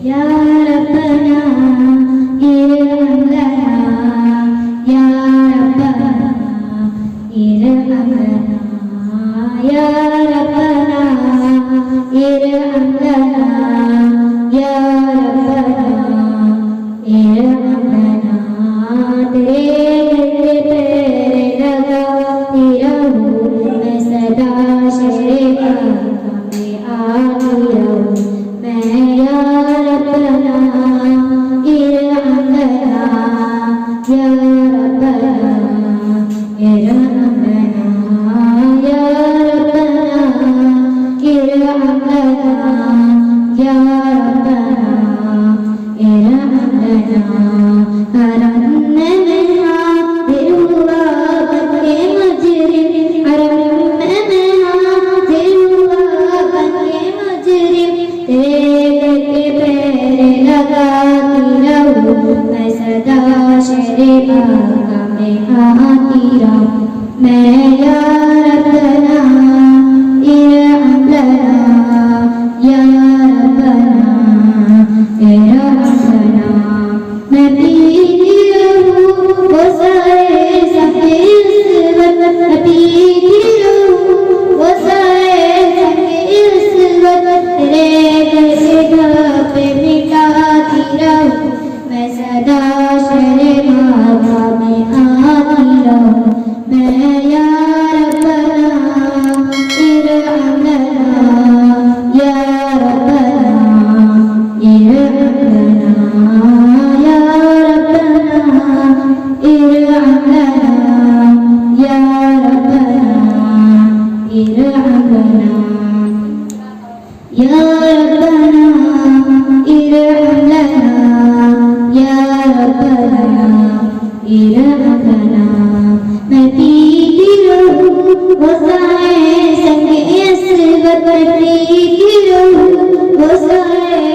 Ya Rabbana irham lana, Ya Rabbana irham lana, Ya Rabbana irham lana, Ya Rabbana irham lana. तेरे पैर लगाती रहूं मैं सदा शेरे आका में आती रहूं मैं या रब्बना इरहम लना या रब्बना इरहम लना या रब्बना इरहम लना या रब्बना इरहम लना हरम में हाजिर हुआ बनके मुजरिम हरम में हाजिर हुआ बनके मुजरिम तेरे के पैर लगाती रहूं मैं सदा शेरे आका में आती रहूं मैं या रब्बना इरहम लना या रब्बना इरहम लना मैं पीती रहूं वो सारे सके इस वक्त मैं पीती रहूं वो सारे सके इस वक्त तेरे पे मिटाती रहूं मैं सदा शेरे आका में आती रहूं मैं या रब्बना इरहम लना या रब्बना इरहम लना या रब्बना इरहम लना या रब्बना इरहम लना या रब्बना इरहम लना या रब्बना इरहम लना मैं पीती रहूं वो साए संगे इस वक्त मैं पीती रहूं वो साए